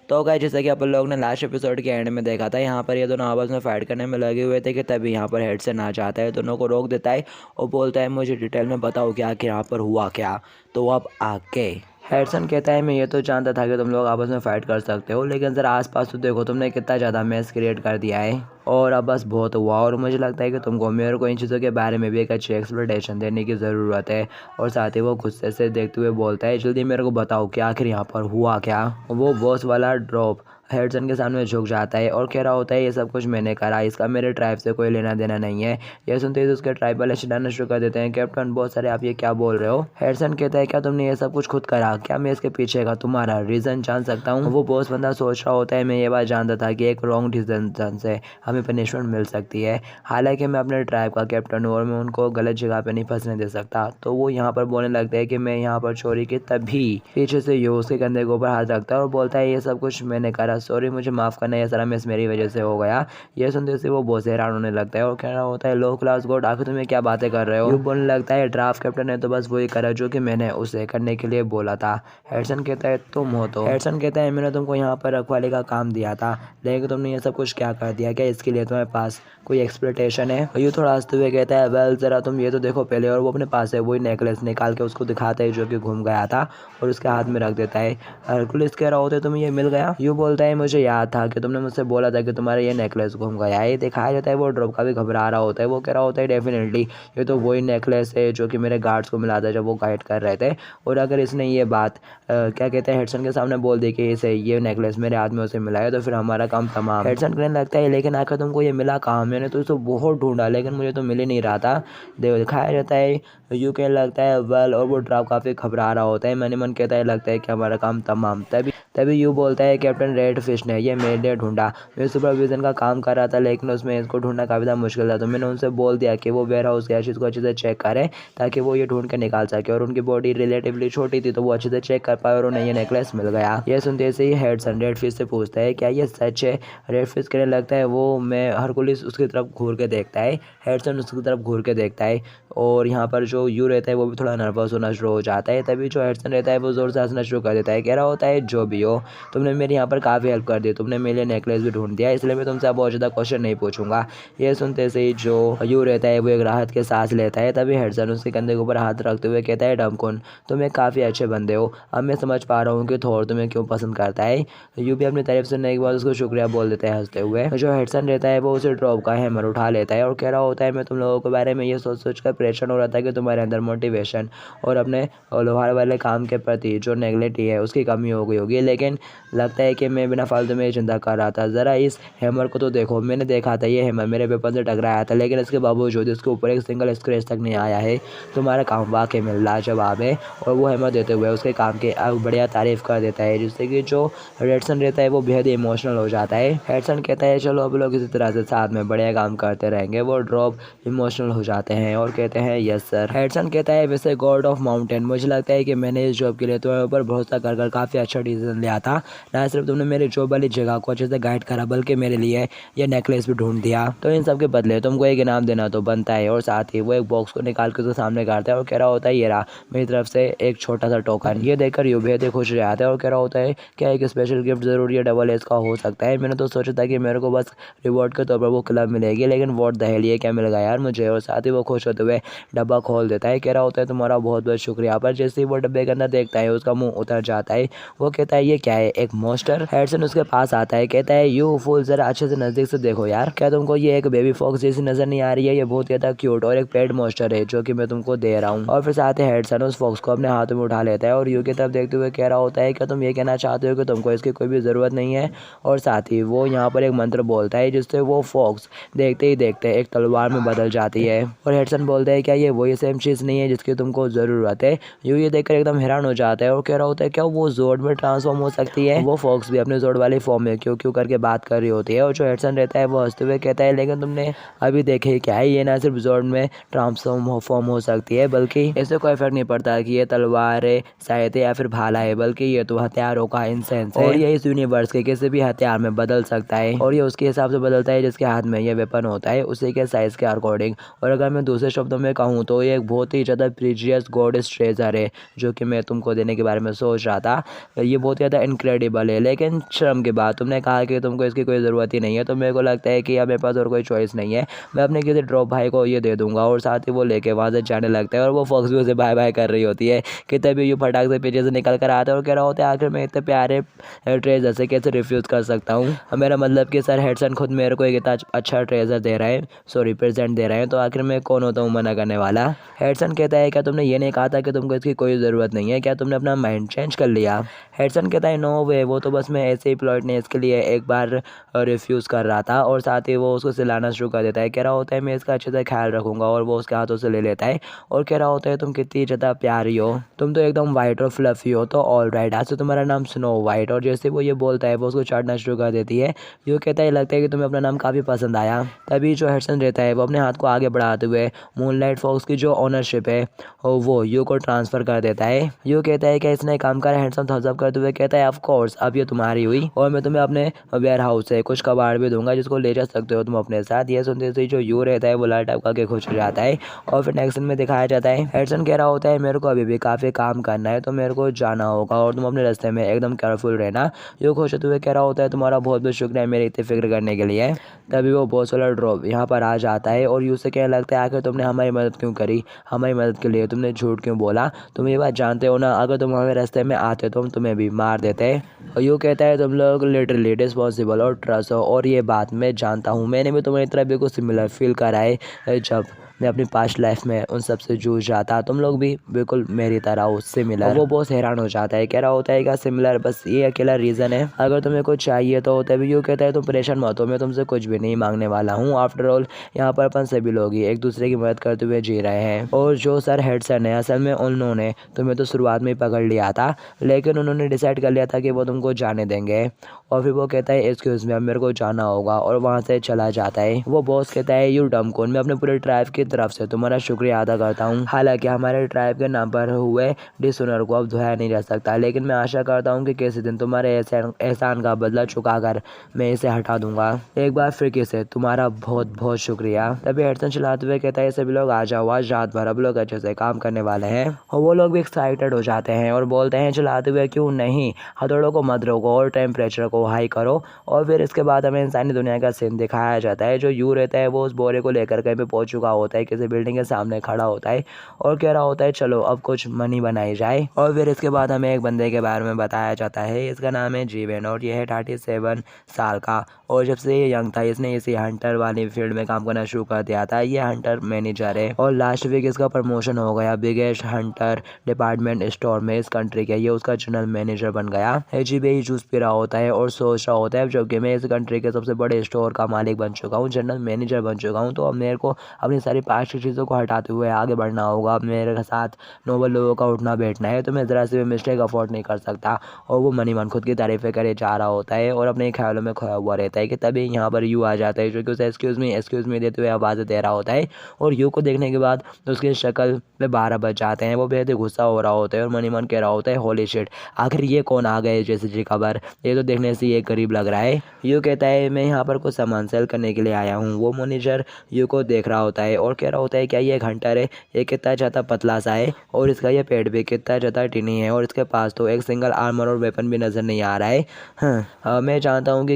तो गाइस जैसा कि अपन लोग ने लास्ट एपिसोड के एंड में देखा था, यहाँ पर ये दोनों आपस में फाइट करने में लगे हुए थे कि तभी यहाँ पर हेडसन आ जाता है, दोनों को रोक देता है और बोलता है मुझे डिटेल में बताओ क्या कि यहाँ पर हुआ क्या। तो अब आके हेडसन कहता है मैं ये तो जानता था कि तुम लोग आपस में फाइट कर सकते हो, लेकिन ज़रा आसपास तो देखो तुमने कितना ज़्यादा मैस क्रिएट कर दिया है और अब बस बहुत हुआ। और मुझे लगता है कि तुमको मेरे को इन चीज़ों के बारे में भी एक अच्छी एक्सप्लेनेशन देने की ज़रूरत है। और साथ ही वो गुस्से से देखते हुए बोलता है जल्दी मेरे को बताओ कि आखिर यहाँ पर हुआ क्या। वो बॉस वाला ड्रॉप हेडसन के सामने झुक जाता है और कह रहा होता है ये सब कुछ मैंने करा, इसका मेरे ट्राइब से कोई लेना देना नहीं है। ये सुनते ही उसके ट्राइब वाले चिल्लाना शुरू कर देते हैं कैप्टन बहुत सारे आप ये क्या बोल रहे हो। हेडसन कहता है क्या तुमने ये सब कुछ खुद करा, क्या मैं इसके पीछे का तुम्हारा रीज़न जान सकता हूँ। वो बॉस बंदा सोच रहा होता है मैं ये बात जानता था कि एक रॉन्ग डिसीजन से हमें पनिशमेंट मिल सकती है, हालांकि मैं अपने ट्राइब का कैप्टन हूँ और मैं उनको गलत जगह पे नहीं फंसने दे सकता। तो वो यहाँ पर बोलने लगता है कि मैं यहाँ पर चोरी की, तभी पीछे से यो उसके कंधे के ऊपर हाथ रखता है और बोलता है ये सब कुछ मैंने करा, सॉरी मुझे माफ़ करना, ये सारा मिस मेरी वजह से हो गया। ये सुनते से वो बहुत हैरान होने लगता है और कह रहा होता है लो क्लास गोड आखिर तुम्हें क्या बातें कर रहे हो। यू बोलने लगता है ड्राफ्ट कैप्टन है तो बस वही करा जो कि मैंने उसे करने के लिए बोला था। हेडसन कहता है तुम हो तो। हेडसन कहता है मैंने तुमको यहाँ पर रखवाले का काम दिया था, लेकिन तुमने ये सब कुछ क्या कर दिया, क्या इसके लिए तुम्हारे पास कोई एक्सप्लेनेशन है। यू थोड़ा हंसते हुए कहता है वेल ज़रा तुम ये तो देखो पहले। और वो अपने पास है वही नेकलेस निकाल के उसको दिखाता है जो कि घूम गया था और उसके हाथ में रख देता है। हरकुलिस कह रहा होता है तुम्हें ये मिल गया। यू बोलता है मुझे याद था कि तुमने मुझसे बोला था कि तुम्हारा ये नेकलेस घूम गया है। दिखाया जाता है वो ड्रॉप का भी घबरा रहा होता है, वो कह रहा होता है डेफिनेटली ये तो वही नेकलेस है जो कि मेरे गार्ड्स को मिला था जब वो गाइड कर रहे थे। और अगर इसने ये बात क्या कहते हैं हेडसन के सामने बोल दी कि इसे ये नेकलेस मेरे हाथ में उसे मिला है तो फिर हमारा काम तमाम। हेडसन कहने लगता है लेकिन आखिर तुमको ये मिला कहाँ, मैंने तो इसको बहुत ढूंढा लेकिन मुझे तो मिल ही नहीं रहा था। दिखाया जाता है यू कहने लगता है वेल, और वो ड्रॉप काफ़ी घबरा रहा होता है, मैंने मन कहता है लगता है कि हमारा काम तमाम। तभी तभी यू बोलता है कैप्टन रेड फिश ने ये मेरे लिए ढूंढा, मैं सुपरविजन का काम कर रहा था लेकिन उसमें इसको ढूंढना काफ़ी ज़्यादा मुश्किल था, तो मैंने उनसे बोल दिया कि वो वेयर हाउस गया चीज़ को अच्छे से चेक करें ताकि वो ये ढूंढ के निकाल सके। और उनकी बॉडी रिलेटिवली छोटी थी तो वो अच्छे से चेक कर पाए और उन्हें ये नेकलेस मिल गया। ये सुनते से ही हेडसन रेड फिश से पूछता है क्या ये सच है। रेड फिश कहने लगता है वो मैं हरकुलिस उसकी तरफ घूर के देखता है, हेडसन उसकी तरफ घूर के देखता है और यहाँ पर जो यू रहता है वो भी थोड़ा नर्वस होना शुरू हो जाता है। तभी जो हेडसन रहता है वो ज़ोर से हंसना शुरू कर देता है, कह रहा होता है जो भी हो तुमने मेरी यहाँ पर काफ़ी हेल्प कर दी, तुमने मेरे लिए नेकलेस भी ढूंढ दिया, इसलिए मैं तुमसे अब बहुत ज़्यादा क्वेश्चन नहीं पूछूंगा। ये सुनते से ही जो यू रहता है वो एक राहत के सांस लेता है। तभी हेडसन उसके कंधे के ऊपर हाथ रखते हुए कहता है डमकुन तुम एक काफ़ी अच्छे बंदे हो, अब मैं समझ पा रहा हूँ कि थोर तुम्हें क्यों पसंद करता है। यू भी अपनी तारीफ सुनने के बाद उसको शुक्रिया बोल देता है हंसते हुए। जो हेडसन रहता है वो उसे ड्रॉप का हैमर उठा लेता है और कह रहा होता है मैं तुम लोगों के बारे में ये सोच सोच कर परेशान हो रहा था कि तुम्हारे अंदर मोटिवेशन और अपने लोहार वाले काम के प्रति जो नेगलेक्टी है उसकी कमी हो गई होगी, लेकिन लगता है कि मैं बिना फालतू में चिंता कर रहा था। ज़रा इस हैमर को तो देखो, मैंने देखा था ये हैमर मेरे वेपन से टकराया था लेकिन इसके बावजूद इसके ऊपर एक सिंगल स्क्रैच तक नहीं आया है, तुम्हारा काम वाकई में लाजवाब है। और वो हैमर देते हुए उसके काम की बढ़िया तारीफ कर देता है जिससे कि जो हेडसन रहता है वो बेहद इमोशनल हो जाता है। हेडसन कहता है चलो अब लोग इसी तरह से साथ में बढ़िया काम करते रहेंगे। वो ड्रॉप इमोशनल हो जाते हैं और कहते हैं यस सर। हेडसन कहता है वैसे गॉड ऑफ माउंटेन मुझे लगता है कि मैंने इस जॉब के लिए तुम्हारे ऊपर भरोसा कर कर काफ़ी अच्छा डिसीजन लिया था, ना सिर्फ तुमने मेरी जॉब वाली जगह को अच्छे से गाइड करा बल्कि मेरे लिए ये नेकलेस भी ढूंढ दिया, तो इन सब के बदले तुमको एक इनाम देना तो बनता है। और साथ ही वो एक बॉक्स को निकाल के उसके सामने करता है और कह रहा होता है ये रहा मेरी तरफ से एक छोटा सा टोकन। ये देखकर यू बेहद खुश हो जाता है और कह रहा होता है क्या एक स्पेशल गिफ्ट ज़रूर ये डबल एज का हो सकता है, मैंने तो सोचा था कि मेरे को बस रिवॉर्ड के तौर पर वो क्लब मिलेगी लेकिन वॉट द हेल ये क्या मिल गया यार मुझे। और साथ ही वो खुश होते हुए डब्बा खोल देता है, कह रहा होता है तुम्हारा बहुत बहुत शुक्रिया। पर जैसे ही वो डब्बे के अंदर देखता है उसका मुंह उतर जाता है, वो कहता है ये क्या है एक मॉन्स्टर। हेडसन उसके पास आता है, कहता है यू फूल जरा अच्छे से नजदीक से देखो यार, क्या तुमको ये एक बेबी फॉक्स जैसी नजर नहीं आ रही है, ये बहुत ज़्यादा क्यूट और एक पेड मॉन्स्टर है जो कि मैं तुमको दे रहा हूँ। और फिर साथ ही हेडसन उस फॉक्स को अपने हाथों में उठा लेता है और यू की तरफ देखते हुए कह रहा होता है क्या तुम ये कहना चाहते हो कि तुमको इसकी कोई भी ज़रूरत नहीं है। और साथ ही वो यहाँ पर एक मंत्र बोलता है जिससे वो फॉक्स देखते ही देखते एक तलवार में बदल जाती है। और हेडसन बोलता है क्या ये वही सेम चीज़ नहीं है जिसकी तुमको ज़रूरत है। यू ये देखकर एकदम हैरान हो जाता है और कह रहा होता है क्या वो जोड में ट्रांसफॉर्म हो सकती है। वो फॉक्स भी अपने जोड वाली फॉर्म में क्यों क्यों करके बात कर रही होती है और जो हेडसन रहता है वो हंसते हुए कहता है लेकिन तुमने अभी देखे क्या है, ये ना सिर्फ जोड में ट्रांसफॉर्म फॉर्म हो सकती है बल्कि इससे कोई फर्क नहीं पड़ता कि ये तलवार है शायद या फिर भाला है, बल्कि ये तो हथियारों का इंसेंस है और ये इस यूनिवर्स के किसी भी हथियार में बदल सकता है। और ये उसके हिसाब से बदलता है जिसके हाथ में ये वेपन होता है उसी के साइज के अकॉर्डिंग। और अगर मैं दूसरे शब्दों में कहूँ तो ये एक एक बहुत ही ज़्यादा प्रीशियस गॉडेस ट्रेजर है जो कि मैं तुमको देने के बारे में सोच रहा था। ये बहुत ज़्यादा इनक्रेडिबल है, लेकिन शर्म की बात, तुमने कहा कि तुमको इसकी कोई ज़रूरत ही नहीं है, तो मेरे को लगता है कि अब मेरे पास और कोई चॉइस नहीं है। मैं अपने किसी ड्रॉप भाई को ये दे दूंगा और साथ ही वो लेके वहाँ से जाने लगता है और वो फॉक्स भी उसे बाय बाय कर रही होती है कि तभी यूँ फटाक से पीछे से निकल कर आता है और कह रहा होता है आखिर मैं इतने प्यारे ट्रेजर से कैसे रिफ्यूज़ कर सकता हूँ। मेरा मतलब कि सर हेडसन खुद मेरे को एक इतना अच्छा ट्रेजर दे रहे हैं, सॉरी प्रेजेंट दे रहे हैं, तो आखिर मैं कौन होता हूँ मना करने वाला। हेडसन कहता है क्या तुमने ये नहीं कहा था कि तुमको इसकी कोई ज़रूरत नहीं है, क्या तुमने अपना माइंड चेंज कर लिया? हेडसन कहता है नो वे, वो तो बस मैं ऐसे ही पोलाइटनेस के लिए एक बार रिफ्यूज़ कर रहा था। और साथ ही वो उसको सिलाना शुरू कर देता है, कह रहा होता है मैं इसका अच्छे से ख्याल रखूँगा, और वो उसके हाथों से ले लेता है और कह रहा होता है तुम कितनी ज़्यादा प्यारी हो, तुम तो एकदम वाइट और फ्लफ़ी हो, तो ऑल राइट आज से तुम्हारा नाम स्नो वाइट। और जैसे वो ये बोलता है वो उसको चाटना शुरू कर देती है। यूँ कहता है लगता है कि तुम्हें अपना नाम काफ़ी पसंद आया। तभी जो हेडसन रहता है वो अपने हाथ को आगे बढ़ाते हुए मूनलाइट फॉक्स की जो ओनरशिप है वो यू को ट्रांसफ़र कर देता है। यू कहता है कि इसने काम करा? हेडसन थम्स अप करते हुए कहता है ऑफ कोर्स, अब ये तुम्हारी हुई और मैं तुम्हें अपने वेयर हाउस से कुछ कबाड़ भी दूंगा जिसको ले जा सकते हो तुम अपने साथ। ये सुनते ही जो यू रहता है वो लाइट अप करके खुश हो जाता है। और फिर नेक्स्ट सीन में दिखाया जाता है हेडसन कह रहा होता है मेरे को अभी भी काफ़ी काम करना है, तो मेरे को जाना होगा और तुम अपने रास्ते में एकदम केयरफुल रहना। यू खुश होते हुए कह रहा होता है तुम्हारा बहुत बहुत शुक्रिया मेरी इतनी फिक्र करने के लिए। तभी वो बॉस वाला ड्रॉप यहाँ पर आ जाता है और यू से कहने लगता है आखिर तुमने हमारी मदद क्यों करी, हमारी मदद के लिए तुमने झूठ क्यों बोला, तुम ये बात जानते हो ना अगर तुम हमें रास्ते में आते तो हम तुम्हें भी मार देते। और यू कहता है तुम लोग लिटरली रिस्पॉन्सिबल और ट्रस्ट हो, और ये बात मैं जानता हूँ, मैंने भी तुम्हारी तरह बिल्कुल सिमिलर फील करा है जब मैं अपनी पास्ट लाइफ में उन सब से जूझ जाता, तुम लोग भी बिल्कुल मेरी तरह हो सिमिलर। वो बहुत हैरान हो जाता है, कह रहा होता है क्या सिमिलर, बस ये अकेला रीज़न है, अगर तुम्हें कुछ चाहिए तो। तभी यू कहता है तुम परेशान मत हो, मैं तुमसे कुछ भी नहीं मांगने वाला हूँ, आफ्टर ऑल यहाँ पर अपन सभी लोग ही एक दूसरे की मदद करते हुए जी रहे हैं। और जो सर हेडसन है असल में उन्होंने तुम्हें तो शुरुआत में ही पकड़ लिया था, लेकिन उन्होंने डिसाइड कर लिया था कि वो तुमको जाने देंगे। और फिर वो कहता है एक्सक्यूज़ मी अब मेरे को जाना होगा और वहाँ से चला जाता है। वो बॉस कहता है यू डम कौन, मैं अपने पूरे ट्राइब की तरफ से तुम्हारा शुक्रिया अदा करता हूँ। हालांकि हमारे ट्राइब के नाम पर हुए डिसऑनर को अब धोया नहीं जा सकता, लेकिन मैं आशा करता हूँ कि किसी दिन तुम्हारे एहसान का बदला चुकाकर मैं इसे हटा दूंगा। एक बार फिर किसे तुम्हारा बहुत बहुत शुक्रिया। तभी हेडसन चलाते हुए कहता है सभी लोग आ जाओ, आज रात भर अब लोग अच्छे से काम करने वाले हैं। और वो लोग भी एक्साइटेड हो जाते हैं और बोलते हैं चलाते हुए क्यों नहीं, हथौड़ों को मत रोको और टेम्परेचर को हाई करो। और फिर इसके बाद हमें इंसानी दुनिया का सीन दिखाया जाता है। जो यू रहता है वो उस बोरे को लेकर कहीं पे पहुंच चुका होता है, किसी बिल्डिंग के सामने खड़ा होता है और कह रहा होता है चलो अब कुछ मनी बनाई जाए। और फिर इसके बाद हमें एक बंदे के बारे में बताया जाता है, इसका नाम है जीवन और ये है 37 साल का। और जब से ये यंग था इसने इसी हंटर वाली फील्ड में काम करना शुरू कर दिया था। ये हंटर मैनेजर है और लास्ट वीक इसका प्रमोशन हो गया बिगेस्ट हंटर डिपार्टमेंट स्टोर में इस कंट्री के, ये उसका जनरल मैनेजर बन गया। जी जूस पी रहा होता है और सोच रहा होता है जबकि मैं इस कंट्री के सबसे बड़े स्टोर का मालिक बन चुका हूँ, जनरल मैनेजर बन चुका हूँ, तो अब मेरे को अपनी सारी पास्ट की चीज़ों को हटाते हुए आगे बढ़ना होगा। अब मेरे साथ नोबल लोगों का उठना बैठना है, तो मैं ज़रा से भी मिस्टेक अफोर्ड नहीं कर सकता। और वो मनी मन खुद की तारीफ़ें करे जा रहा होता है और अपने ख्यालों में खोया हुआ रहता है कि तभी यहाँ पर यू आ जाता है जो कि उसे एक्सक्यूज़ मी देते हुए आवाज़ दे रहा होता है। और यू को देखने के बाद उसकी शक्ल में 12 बज जाते हैं, वो बेहद ही गुस्सा हो रहा होता है और मनी मन कह रहा होता है होली शिट, आखिर ये कौन आ गए जैसे जी खबर, ये तो देखने से ये गरीब लग रहा है। यू कहता है मैं यहाँ पर कुछ सामान सेल करने के लिए आया हूँ। वो मैनेजर यू को देख रहा होता है और कह रहा होता है क्या ये एक हंटर है, ये कितना ज़्यादा पतला सा है और इसका ये पेट भी कितना ज़्यादा टिनी है और इसके पास तो एक सिंगल आर्मर और वेपन भी नज़र नहीं आ रहा है। मैं जानता हूँ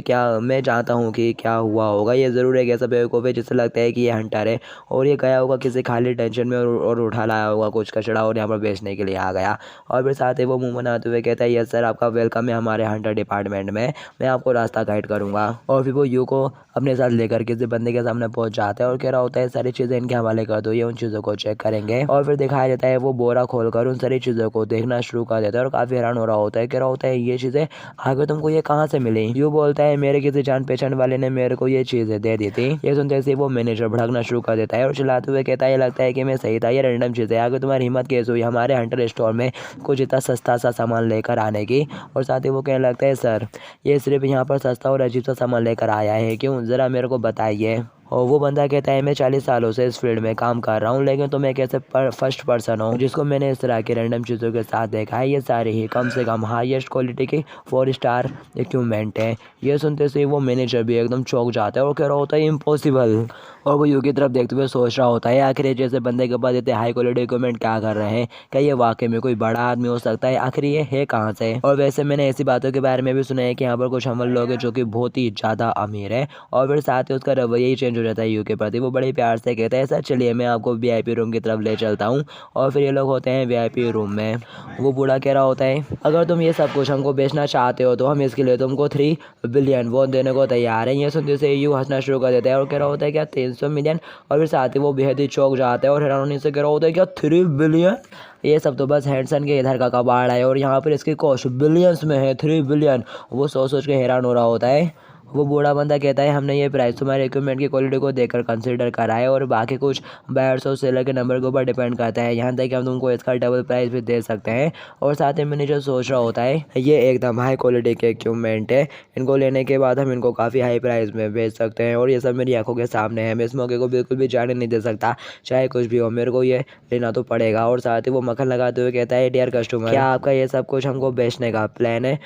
कि क्या हुआ होगा, ये ज़रूर एक ऐसा बेवकूफ़ है जिससे लगता है कि ये हंटर है और ये गया होगा किसी खाली टेंशन में और उठा लाया होगा कुछ कचड़ा और यहाँ पर बेचने के लिए आ गया। और फिर साथ ही वो मुँह बनाते हुए कहता है यस सर आपका वेलकम है हमारे हंटर डिपार्टमेंट में, मैं आपको रास्ता गाइड करूँगा। और फिर वो यू को अपने साथ लेकर किसी बंदे के सामने पहुंच जाता है और कह रहा होता है सारी चीज़ें इनके हवाले कर दो, ये उन चीज़ों को चेक करेंगे। और फिर दिखाया जाता है वो बोरा खोलकर उन सारी चीज़ों को देखना शुरू कर देता है और काफ़ी हैरान हो रहा होता है, कह रहा होता है ये चीज़ें आगे तुमको ये कहाँ से मिली। यू बोलता है मेरे किसी जान पहचान वाले ने मेरे को ये चीज़ें दे दी थी। ये सुनते ही वो मैनेजर भड़कना शुरू कर देता है और चिल्लाते हुए कहता है लगता है कि मैं सही था, ये रैंडम चीज़ें आगे तुम्हारी हिम्मत कैसे हुई हमारे हंटर स्टोर में कुछ इतना सस्ता सा सामान लेकर आने की। और साथ ही वो कहने लगता है सर ये सिर्फ यहाँ पर सस्ता और अजीब सा सामान लेकर आया है, क्यों ज़रा मेरे को बताइए। और वो बंदा कहता है मैं 40 सालों से इस फील्ड में काम कर रहा हूँ, लेकिन तुम एक ऐसे फर्स्ट पर्सन हो जिसको मैंने इस तरह की रैंडम चीज़ों के साथ देखा है। ये सारी ही कम से कम हाईएस्ट क्वालिटी की 4 स्टार इक्विपमेंट है। ये सुनते से वो मैनेजर भी एकदम चौंक जाता है और कह रहा होता है इम्पॉसिबल। और वो यू की तरफ देखते हुए सोच रहा होता है आखिर ये जैसे बंदे के पास इतने हाई क्वालिटी इक्विपमेंट क्या कर रहे हैं, क्या ये वाकई में कोई बड़ा आदमी हो सकता है, आखिर ये है कहाँ से। और वैसे मैंने ऐसी बातों के बारे में भी सुना है कि यहाँ पर कुछ हमल लोग हैं जो कि बहुत ही ज़्यादा अमीर है, और फिर साथ ही उसका रवैया ही चेंज हो जाता है यू के प्रति। वो बड़े प्यार से कहता है सर चलिए मैं आपको वीआईपी रूम की तरफ ले चलता हूँ, और फिर ये लोग होते हैं वीआईपी रूम में। वो बूढ़ा कह रहा होता है अगर तुम ये सब कुछ हमको बेचना चाहते हो तो हम इसके लिए तुमको 3 बिलियन वो देने को तैयार हैं। ये सुनते से यू हंसना शुरू कर देता है और कह रहा होता है क्या 300 मिलियन, और फिर साथ ही वो बेहद ही चौंक जाता है और हैरानी से कह रहा होता है क्या 3 बिलियन। ये सब तो बस हैंडसन के इधर का कबाड़ है और यहाँ पर इसकी कॉस्ट बिलियंस में है, 3 बिलियन। वो सोच सोच के हैरान हो रहा होता है। वो बूढ़ा बंदा कहता है हमने ये प्राइस तुम्हारे इक्विपमेंट की क्वालिटी को देखकर कंसीडर करा है और बाकी कुछ बायर्स और सेलर के नंबर के ऊपर डिपेंड करता है, यहाँ तक कि हम तुमको इसका डबल प्राइस भी दे सकते हैं। और साथ ही मैनेजर सोच रहा होता है ये एकदम हाई क्वालिटी के इक्विपमेंट है, इनको लेने के बाद हम इनको काफ़ी हाई प्राइस में बेच सकते हैं और ये सब मेरी आंखों के सामने है, मैं इस मौके को बिल्कुल भी जाने नहीं दे सकता, चाहे कुछ भी हो मेरे को ये लेना तो पड़ेगा। और साथ ही वो मक्खन लगाते हुए कहता है डियर कस्टमर क्या आपका ये सब कुछ हमको बेचने का प्लान है।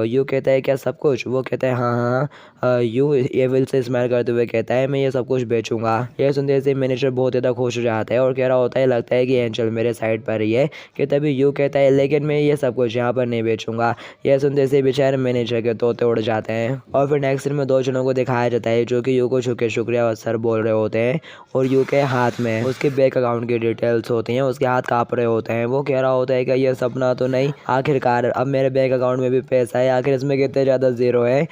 यू कहता है क्या सब कुछ, वो कहता है हाँ हाँ। यू ये विल से स्माइल करते हुए कहता है मैं ये सब कुछ बेचूंगा। ये सुनते से मैनेजर बहुत ज़्यादा खुश हो जाता है और कह रहा होता है लगता है कि एंजल मेरे साइड पर ही है, कि तभी यू कहता है लेकिन मैं ये सब कुछ यहाँ पर नहीं बेचूंगा। यह सुनते से बेचारे मैनेजर के तोते उड़ जाते हैं। और फिर नेक्स्ट सीन में 2 जनों को दिखाया जाता है जो कि यू को छू के शुक्रिया सर बोल रहे होते हैं, और यू के हाथ में उसके बैंक अकाउंट की डिटेल्स होती हैं, उसके हाथ काँप रहे होते हैं। वो कह रहा होता है कि ये सपना तो नहीं, आखिरकार अब मेरे बैंक अकाउंट में भी पैसा है, आखिर इसमें कितने ज़्यादा ज़ीरो है।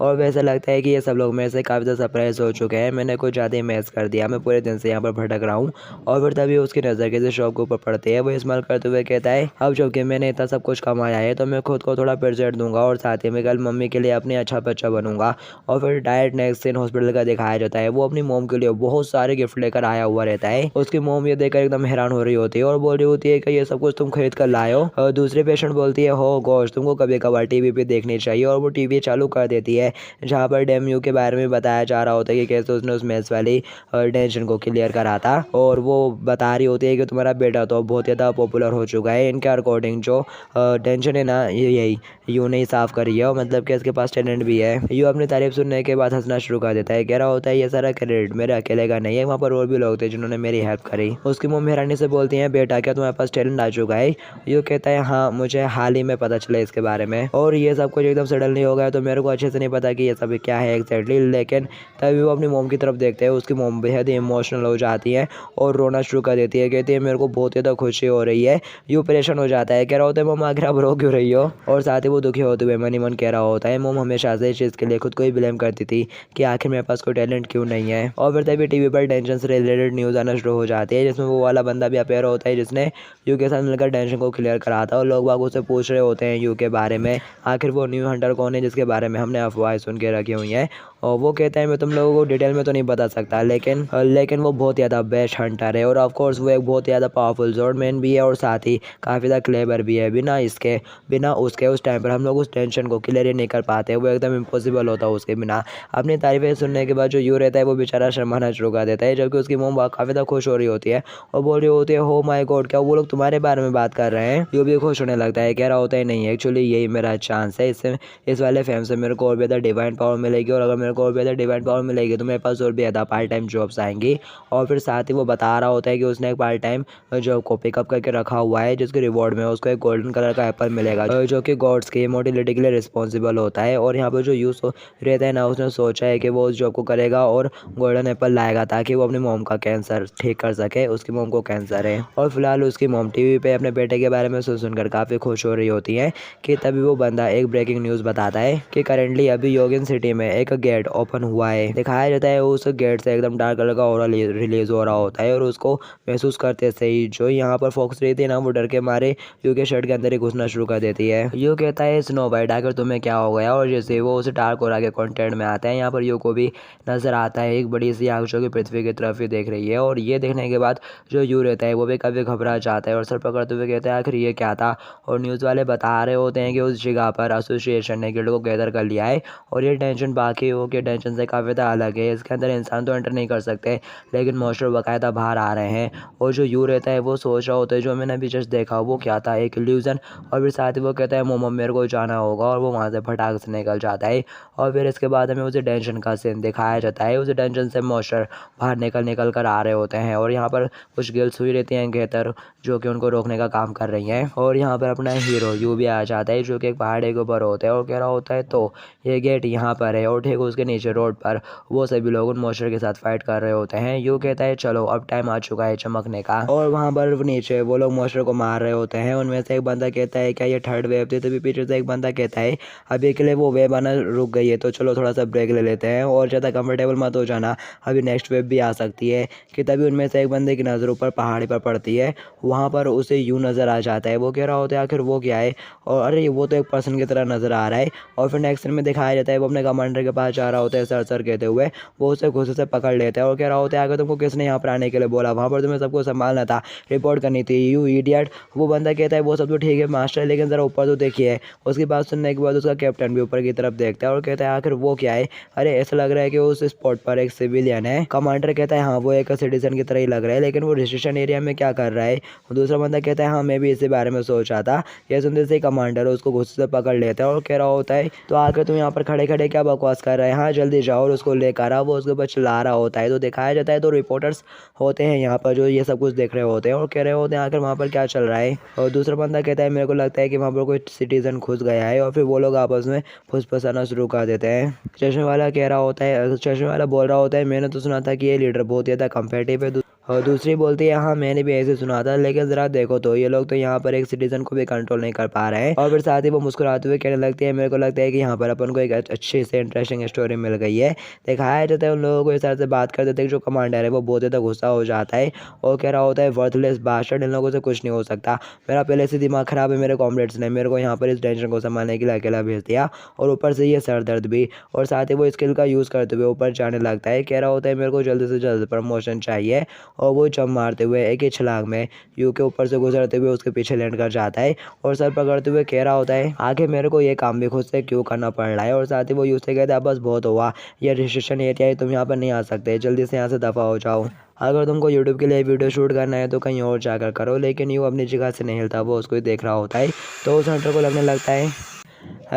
वैसे लगता है कि ये सब लोग मेरे से काफ़ी ज़्यादा सरप्राइज हो चुके हैं, मैंने कुछ ज़्यादा ही मैच कर दिया, मैं पूरे दिन से यहाँ पर भटक रहा हूँ। और फिर तभी उसकी नज़र किसी शॉप के ऊपर पड़ती है, वो इस्तेमाल करते हुए कहता है अब जबकि मैंने इतना सब कुछ कमाया है तो मैं खुद को थोड़ा प्रेजेंट दूंगा और साथ ही मैं कल मम्मी के लिए अपनी अच्छा बच्चा बनूंगा। और फिर डायरेक्ट नेक्स्ट सीन हॉस्पिटल का दिखाया जाता है, वो अपनी मोम के लिए बहुत सारे गिफ्ट लेकर आया हुआ रहता है। उसकी मोम ये देखकर एकदम हैरान हो रही होती है और बोल रही होती है कि ये सब कुछ तुम खरीद कर लाए हो। और दूसरे पेशेंट बोलती है हो गोश तुमको कभी कभार टीवी पे देखनी चाहिए, और वो टीवी चालू कर देती है जहाँ पर डेमयू के बारे में बताया जा रहा होता है कि कैसे उसने उस मैच वाली टेंशन को क्लियर करा था। और वो बता रही होती है कि तुम्हारा बेटा तो बहुत ज़्यादा पॉपुलर हो चुका है, इनके अकॉर्डिंग जो टेंशन है ना यही यू नहीं साफ करी है, मतलब कि इसके पास टैलेंट भी है। यू अपनी तारीफ सुनने के बाद हंसना शुरू कर देता है, कह रहा होता है ये सारा क्रेडिट मेरे अकेले का नहीं है, वहाँ पर और भी लोग थे जिन्होंने मेरी हेल्प करी। उसकी मम्मी हैरानी से बोलती है बेटा क्या तुम्हारे पास टैलेंट आ चुका है। यू कहता है हाँ मुझे हाल ही में पता चला इसके बारे में, और ये सब कुछ एकदम सडनली हो गया तो मेरे को अच्छे से नहीं पता कि ये सब क्या है एग्जैक्टली। लेकिन तभी वो अपनी मोम की तरफ देखते हैं, उसकी मोम बेहद ही इमोशनल हो जाती है और रोना शुरू कर देती है, कहती है मेरे को बहुत ज़्यादा खुशी हो रही है। यू परेशान हो जाता है, कह रहा होता है मोम आखिर आप रो क्यों रही हो। और साथ ही वो दुखी होते हुए मन ही मन कह रहा होता है मोम हमेशा से इस चीज़ के लिए खुद को ही ब्लेम करती थी कि आखिर मेरे पास कोई टैलेंट क्यों नहीं है। और फिर तभी टीवी पर टेंशन से रिलेटेड न्यूज़ आना शुरू हो जाती है, जिसमें वो वाला बंदा भी अपेयर होता है जिसने यू के साथ मिलकर टेंशन को क्लियर करा था, और लोग बाग उससे पूछ रहे होते हैं यू के बारे में आखिर वो न्यू हंटर कौन है जिसके बारे में हमने अफवाहें सुन के रखी हुई हैं। और वो कहता है मैं तुम लोगों को डिटेल में तो नहीं बता सकता, लेकिन वो बहुत ज़्यादा बेस्ट हंटर है, और ऑफ कोर्स वो एक बहुत ज़्यादा पावरफुल जोड़मैन भी है और साथ ही काफ़ी ज़्यादा क्लेवर भी है। बिना उसके उस टाइम पर हम लोग उस टेंशन को क्लियर ही नहीं कर पाते, वो एकदम इम्पॉसिबल होता है उसके बिना। अपनी तारीफें सुनने के बाद जो यू रहता है वो बेचारा शर्माना शुरू कर देता है, जबकि उसकी मोम काफ़ी ज़्यादा खुश हो रही होती है और बोल रही होती है हो माय गॉड क्या वो लोग तुम्हारे बारे में बात कर रहे हैं। यू भी खुश होने लगता है, कह रहा होता है नहीं एक्चुअली यही मेरा चांस है, इससे इस वाले फेम से मेरे को और ज़्यादा डिवाइन पावर मिलेगी, और अगर मेरे को और ज़्यादा डिवाइन पावर मिलेगी तो मेरे पास और भी ज़्यादा पार्ट टाइम जॉब्स आएंगी। और फिर साथ ही वो बता रहा होता है कि उसने एक पार्ट टाइम जॉब को पिकअप करके रखा हुआ है, जिसके रिवॉर्ड में उसको एक गोल्डन कलर का एप्पल मिलेगा जो कि गॉड्स की इमॉर्टैलिटी के लिए रिस्पॉन्सिबल होता है। और यहाँ पर जो यूज रहता है ना उसने सोचा है कि वो उस जॉब को करेगा और गोल्डन एप्पल लाएगा ताकि वो अपनी मोम का कैंसर ठीक कर सके, उसकी मोम को कैंसर है। और फिलहाल उसकी मोम टीवी पे अपने बेटे के बारे में सुनकर काफ़ी खुश हो रही होती है कि तभी वो बंदा एक ब्रेकिंग न्यूज़ बताता है कि करेंटली अभी योगिन सिटी में एक गेट ओपन हुआ है। दिखाया जाता है उस गेट से एकदम डार्क कलर का ऑरा रिलीज हो रहा होता है, और उसको महसूस करते से ही जो यहाँ पर फॉक्स रहती है ना वो डर के मारे यू के शर्ट के अंदर ही घुसना शुरू कर देती है। यू कहता है स्नो वाइट आकर तुम्हें क्या हो गया, और जैसे वो उस डार्क ऑरा के कॉन्टेक्ट में आता है यहाँ पर यू को भी नजर आता है एक बड़ी सी आग जो कि पृथ्वी की तरफ ही देख रही है। और ये देखने के बाद जो यू रहता है वो भी काफ़ी घबरा जाता है और सर पकड़ते हुए कहता है आखिर ये क्या था। और न्यूज़ वाले बता रहे होते हैं कि उस जगह पर एसोसिएशन ने गिल्ड को गैदर कर लिया है और ये टेंशन बाकी हो के टेंशन से काफ़ी ज़्यादा अलग है। इसके अंदर इंसान तो एंटर नहीं कर सकते, लेकिन मॉन्स्टर बाकायदा बाहर आ रहे हैं। और जो यू रहता है वो सोच रहा होता है जो मैंने अभी जस्ट देखा वो क्या था, एक इल्यूज़न। और फिर साथ ही वो कहता है मोमो मेरे को जाना होगा, और वो वहाँ से फटाक से निकल जाता है। और फिर इसके बाद हमें उसे टेंशन का सीन दिखाया जाता है। उस टेंशन से मॉन्स्टर बाहर निकल कर आ रहे होते हैं, और यहाँ पर कुछ गर्ल्स हुई रहती हैं गेतर, जो कि उनको रोकने का काम कर रही हैं। और यहाँ पर अपना हीरो यू भी आ जाता है, जो कि एक पहाड़ी के ऊपर होता है और कह रहा होता है तो ये गेट यहाँ पर है, और ठीक उसके नीचे रोड पर वो सभी लोग उन मॉन्स्टर के साथ फाइट कर रहे होते हैं। यू कहता है चलो अब टाइम आ चुका है चमकने का, और वहाँ पर नीचे वो लोग मॉन्स्टर को मार रहे होते हैं। उनमें से एक बंदा कहता है क्या ये थर्ड वेव थी, तभी पीछे से एक बंदा कहता है अभी के लिए वो वेव आना रुक गई है, तो चलो थोड़ा सा ब्रेक ले लेते हैं और ज़्यादा कंफर्टेबल मत हो जाना, अभी नेक्स्ट वेव भी आ सकती है। कि तभी उनमें से एक बंदे की नज़र ऊपर पहाड़ी पर पड़ती है, वहाँ पर उसे यू नज़र आ जाता है। वो कह रहा होता है आखिर वो क्या है, और अरे वो तो एक पर्सन की तरह नज़र आ रहा है। और फिर नेक्स्ट सीन में दिखाया जाता है वो अपने कमांडर के पास जा रहा होता है सर सर कहते हुए, वो उसे गुस्से से पकड़ लेता है और कह रहा होता है आगे तुमको किसने यहाँ पर आने के लिए बोला, वहाँ पर तुम्हें सबको संभालना था, रिपोर्ट करनी थी यू इडियट। वो बंदा कहता है वो सब तो ठीक है मास्टर, लेकिन ज़रा ऊपर तो देखिए। उसकी बात सुनने के बाद उसका कैप्टन भी ऊपर की तरफ देखता है और कहता है आखिर वो क्या है, अरे ऐसा लग रहा है कि उस स्पॉट पर एक सिविलियन है। कमांडर कहता है हाँ वो एक सिटीजन की तरह ही लग रहा है, लेकिन वो रजिस्ट्रेशन एरिया में क्या कर रहा है। दूसरा बंदा कहता है हाँ मैं भी इसी बारे में सोच रहा था। यह सुनते से कमांडर उसको गुस्से से पकड़ लेता है और कह रहा होता है तो आकर तुम यहाँ पर खड़े खड़े क्या बकवास कर रहे हैं, हाँ जल्दी जाओ और उसको लेकर आओ। वो उसके ऊपर चिल्ला रहा होता है, तो दिखाया जाता है तो रिपोर्टर्स होते हैं यहाँ पर जो ये सब कुछ देख रहे होते हैं और कह रहे होते हैं आखिर वहाँ पर क्या चल रहा है। और दूसरा बंदा कहता है मेरे को लगता है कि वहाँ पर कोई सिटीजन घुस गया है, और फिर वो लोग आपस में फुसफुसाना शुरू कर देते हैं। चश्मे वाला कह रहा होता है, चश्मे वाला बोल रहा होता है मैंने तो सुना था कि ये लीडर बहुत ज़्यादा कम्पेटिटिव है। और दूसरी बोलती है हाँ मैंने भी ऐसे सुना था, लेकिन ज़रा देखो तो ये लोग तो यहाँ पर एक सिटीजन को भी कंट्रोल नहीं कर पा रहे हैं। और फिर साथ ही वो मुस्कुराते हुए कहने लगती है मेरे को लगता है कि यहाँ पर अपन को एक अच्छी से इंटरेस्टिंग स्टोरी मिल गई है। दिखाया जाता है उन लोगों को इस तरह से बात कर देते हैं, जो कमांडर है वो बहुत ज़्यादा गुस्सा हो जाता है और कह रहा होता है वर्थलेस बास्टर्ड, इन लोगों से कुछ नहीं हो सकता, मेरा पहले से दिमाग ख़राब है, मेरे कॉमरेड्स ने मेरे को यहाँ पर इस टेंशन को संभालने के लिए अकेला भेज दिया, और ऊपर से ये सर दर्द भी। और साथ ही वो स्किल का यूज़ करते हुए ऊपर जाने लगता है, कह रहा होता है मेरे को जल्दी से जल्द प्रमोशन चाहिए। और वो जंप मारते हुए एक ही छलांग में यू के ऊपर से गुजरते हुए उसके पीछे लैंड कर जाता है और सर पकड़ते हुए कह रहा होता है आगे मेरे को ये काम भी खुद से क्यों करना पड़ रहा है। और साथ ही वो यू से कहता है बस बहुत हुआ, ये रजिस्ट्रेशन एरिया है, तुम यहाँ पर नहीं आ सकते, जल्दी से यहाँ से दफ़ा हो जाओ। अगर तुमको यूट्यूब के लिए वीडियो शूट करना है तो कहीं और जाकर करो, लेकिन यू अपनी जगह से नहीं हिलता, वो उसको ही देख रहा होता है। तो उस हंटर को लगने लगता है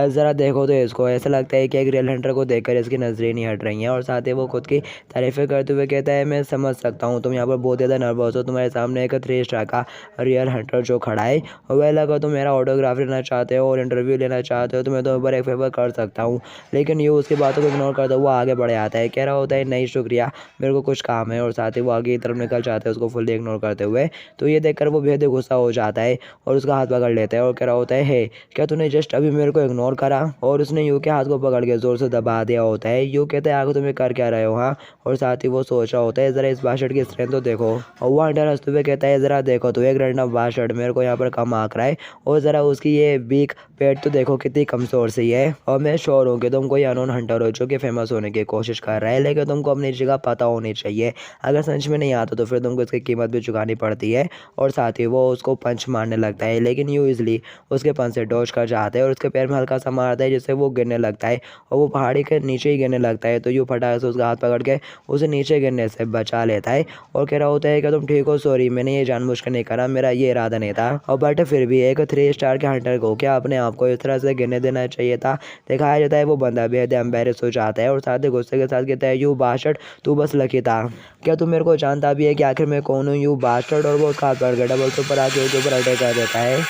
ज़रा देखो तो इसको, ऐसा लगता है कि एक रियल हंटर को देखकर इसकी नज़रें नहीं हट रही हैं। और साथ ही वो खुद की तारीफ़ें करते हुए कहता है मैं समझ सकता हूँ तुम यहाँ पर बहुत ज़्यादा नर्वस हो, तुम्हारे सामने एक 3 स्टार का रियल हंटर जो खड़ा है, और वह लगा तुम मेरा ऑटोग्राफ लेना चाहते हो और इंटरव्यू लेना चाहते हो, तो मैं तो ऊपर एक फेवर कर सकता हूँ। लेकिन ये उसकी बातों को इग्नोर करता हुआ आगे बढ़ आता है, कह रहा होता है नहीं शुक्रिया, मेरे को कुछ काम है। और साथ ही वो आगे की तरफ निकल जाता है उसको फुल्ली इग्नोर करते हुए। तो ये देखकर वो बेहद गुस्सा हो जाता है और उसका हाथ पकड़ लेता है और कह रहा होता है हे क्या तूने जस्ट अभी मेरे को इग्नोर करा। और उसने यू के हाथ को पकड़ के जोर से दबा दिया होता है। यू कहता है आगे तुम्हें कर क्या रहे हो हाँ। और साथ ही वो सोच रहा होता है ज़रा इस बाशर्ट की स्ट्रेंथ तो देखो। और वो हंटर हंसते हुए कहता है ज़रा देखो तो एक रैंडम बाशर्ट मेरे को यहाँ पर कम आंक रहा है, और ज़रा उसकी ये वीक पेट तो देखो कितनी कमज़ोर सी है। और मैं श्योर हूँ कि तुम कोई अनोन हंटर हो जो कि फेमस होने की कोशिश कर रहा है, लेकिन तुमको अपनी जगह पता होनी चाहिए, अगर सच में नहीं आता तो फिर तुमको इसकी कीमत भी चुकानी पड़ती है। और साथ ही वो उसको पंच मारने लगता है, लेकिन यू इजली उसके पंच से डॉज कर जाता है और उसके पैर में हल्का सा मारता है जिससे वो गिरने लगता है और वो पहाड़ी के नीचे ही गिरने लगता है। तो यू फटाक से उसका हाथ पकड़ के उसे नीचे गिरने से बचा लेता है और कह रहा होता है कि तुम ठीक हो, सॉरी मैंने ये जानबूझकर नहीं करा, मेरा ये इरादा नहीं था। और बट फिर भी एक 3 स्टार के हंटर को क्या अपने आप को इस तरह से गिरने देना चाहिए था। दिखाया जाता है वो बंदा बेहद एम्बेरस हो जाता है और साथ ही गुस्से के साथ कहता है यू बास्टर्ड तू बस लकी था, क्या तू मेरे को जानता भी है कि आखिर मैं कौन हूँ यू बास्टर्ड। और वो उसका हाथ पकड़ के डबल के ऊपर आके उसके ऊपर अटैक कर देता है,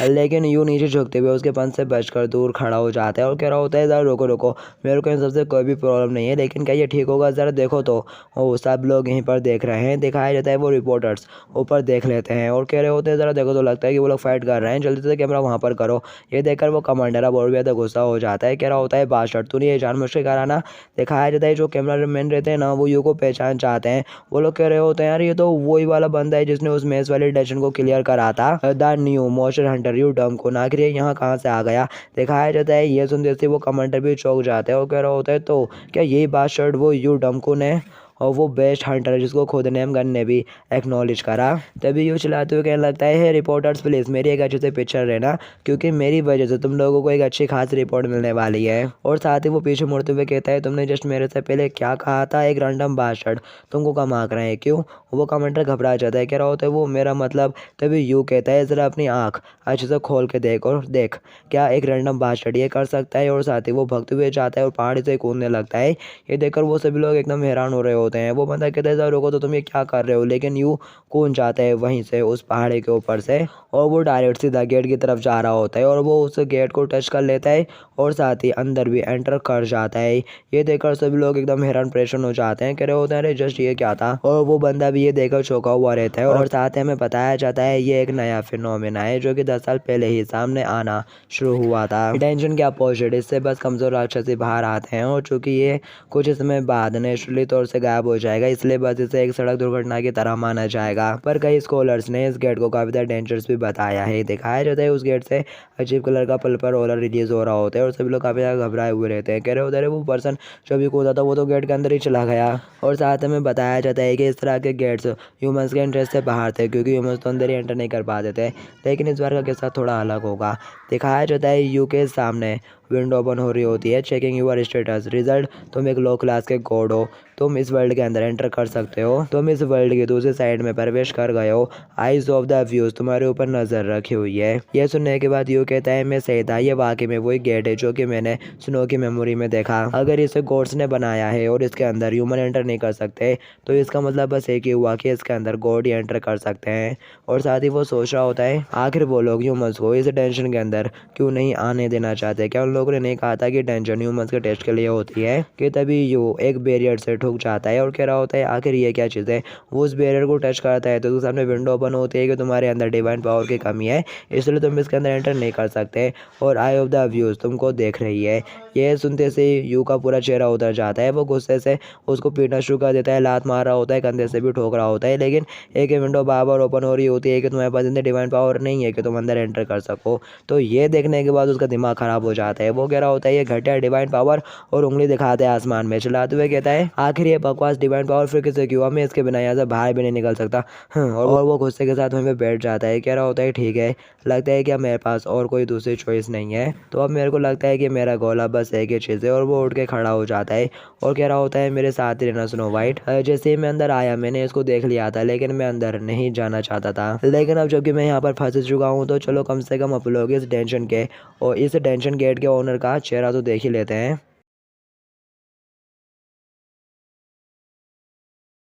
लेकिन यूँ नीचे झुकते हुए उसके पंच से बचकर दूर खड़ा हो जाता है और कह रहा होता है ज़रा रोको रोको, मेरे को इन सबसे कोई भी प्रॉब्लम नहीं है, लेकिन क्या ये ठीक होगा, ज़रा देखो तो। वो सब लोग यहीं पर देख रहे हैं। दिखाया जाता है वो रिपोर्टर्स ऊपर देख लेते हैं और कह रहे होते हैं ज़रा देखो तो, लगता है कि वो लोग फाइट कर रहे हैं, जल्दी से कैमरा वहाँ पर करो। ये देखकर वो कमांडर अब और भी ज़्यादा गुस्सा हो जाता है, कह रहा होता है बास्टर्ड तूने ये जानबूझ के कराना। दिखाया जाता है जो कैमरा मैन रहते हैं ना वो यू को पहचान चाहते हैं, वो लोग कह रहे होते हैं यार ये तो वही वाला बंदा है जिसने उस मैच वाले टेंशन को क्लियर करा था, the new monster Hunter you डम को ना आखिर यहाँ कहाँ से आ गया। दिखाया जाता है ये सुनते से वो कमांडर भी चौंक जाता है और कह रहा होता है तो क्या यही बात शर्ट वो यू डमकुन है। और वो बेस्ट हंटर है जिसको खुद नेमगन ने भी एक्नॉलेज करा। तभी यू चलाते हुए कहने लगता है, रिपोर्टर्स प्लीज़ मेरी एक अच्छे से पिक्चर लेना, क्योंकि मेरी वजह से तुम लोगों को एक अच्छी खास रिपोर्ट मिलने वाली है। और साथ ही वो पीछे मुड़ते हुए कहता है, तुमने जस्ट मेरे से पहले क्या कहा था, एक रैंडम बास्टर्ड तुमको कम आंक रहे हैं क्यों? वो कमेंटर घबरा जाता है, कह रहा होता है वो मेरा मतलब। तभी यू कहता है, ज़रा अपनी आँख अच्छे से खोल के देख और देख क्या एक रैंडम बास्टर्ड ये कर सकता है। और साथ ही वो भगते हुए जाता है और पहाड़ी से कूदने लगता है। ये देखकर वो सभी लोग एकदम हैरान हो रहे होते हैं। वो बंदा कहता है, सर रुको तो तुम ये क्या कर रहे हो, लेकिन यू कूद जाता है वहीं से उस पहाड़ी के ऊपर से और वो डायरेक्ट सीधा गेट की तरफ जा रहा होता है और वो उस गेट को टच कर लेता है और साथ ही अंदर भी एंटर कर जाता है। ये देखकर सभी लोग एकदम हैरान परेशान हो जाते हैं, कह रहे होते हैं अरे जस्ट ये क्या था। और वो बंदा भी ये देखकर चौंका हुआ रहता है और साथ ही हमें बताया जाता है ये एक नया फिनोमेना है जो कि 10 साल पहले ही सामने आना शुरू हुआ था। टेंशन के अपोजिट इससे बस कमजोर राक्षसी बाहर आते हैं और चूंकि ये कुछ समय बाद नेचुरली तौर से गायब हो जाएगा, इसलिए बस इसे एक सड़क दुर्घटना की तरह माना जाएगा। पर कई स्कॉलर्स ने इस गेट को काफी ज्यादा डेंजरस भी बताया है। दिखाया जाता है उस गेट से अजीब कलर का पल्पर रोलर रिलीज हो रहा होता है और सभी लोग काफी ज्यादा घबराए हुए रहते हैं, कह रहे होते हैं वो पर्सन जो भी कूदा था वो तो गेट के अंदर ही चला गया। और साथ में बताया जाता है कि इस तरह के गेट्स ह्यूमंस के इंटरेस्ट से बाहर थे, क्योंकि ह्यूमंस तो अंदर ही एंटर नहीं कर पाते थे। लेकिन इस बार का किस्सा थोड़ा अलग होगा। दिखाया जाता है यू के सामने विंडो ओपन हो रही होती है, चेकिंग यूर स्टेटस रिजल्ट। तुम एक लो क्लास के गॉड हो, तुम इस वर्ल्ड के अंदर एंटर कर सकते हो, तुम इस वर्ल्ड की दूसरी साइड में प्रवेश कर गए हो, आइज ऑफ द व्यूज तुम्हारे ऊपर नजर रखी हुई है। यह सुनने के बाद यू कहता है, मैं सही था, ये वाकई में वही गेट है जो कि मैंने स्नो की मेमोरी में देखा। अगर इसे गॉड्स ने बनाया है और इसके अंदर ह्यूमन एंटर नहीं कर सकते, तो इसका मतलब बस एक ही हुआ कि इसके अंदर गॉड ही एंटर कर सकते हैं। और साथ ही वो सोच रहा होता है आखिर वो लोग ह्यूमंस को इस टेंशन के अंदर क्यों नहीं आने देना चाहते। क्या उन लोगों ने नहीं कहा था कि टेंशन ह्यूमंस के टेस्ट के लिए होती है? कि तभी यू एक बैरियर से ठुक जाता है और कह रहा होता है आखिर ये क्या चीज़ है। वो उस बैरियर को टच करता है तो उसके सामने विंडो ओपन होती है कि तुम्हारे अंदर डिवाइन पावर की कमी है, इसलिए तुम इसके अंदर एंटर नहीं कर सकते और आई ऑफ द व्यूज तुमको देख रही है। ये सुनते से यू का पूरा चेहरा उतर जाता है। वो गुस्से से उसको पीटना शुरू कर देता है, लात मार रहा होता है, कंधे से भी ठोक रहा होता है। लेकिन एक विंडो बार बार ओपन हो रही होती है कि तुम्हारे पास इतनी डिवाइन पावर नहीं है कि तुम अंदर एंटर कर सको। तो ये देखने के बाद उसका दिमाग खराब हो जाता है। वो कह रहा होता है ये घटिया डिवाइन पावर, और उंगली दिखाते हैं आसमान में चलाते हुए कहता है आखिर ये बकवास डिवाइन पावर फिर किसे क्यों, मैं इसके बिना यहाँ से बाहर भी नहीं निकल सकता। और वो गुस्से के साथ वहीं पे बैठ जाता है। कह रहा होता है ठीक है, लगता है कि अब मेरे पास और कोई दूसरी चॉइस नहीं है, तो अब मेरे को लगता है कि मेरा गोला बस एक ही चीज़ है। और वो उठ के खड़ा हो जाता है और कह रहा होता है मेरे साथ ही रहना स्नो वाइट। जैसे ही मैं अंदर आया मैंने इसको देख लिया था, लेकिन मैं अंदर नहीं जाना चाहता था, लेकिन अब जबकि मैं यहाँ पर फंस चुका हूँ तो चलो कम से कम आप लोग इस टेंशन के और इस टेंशन गेट के ओनर का चेहरा तो देख ही लेते हैं।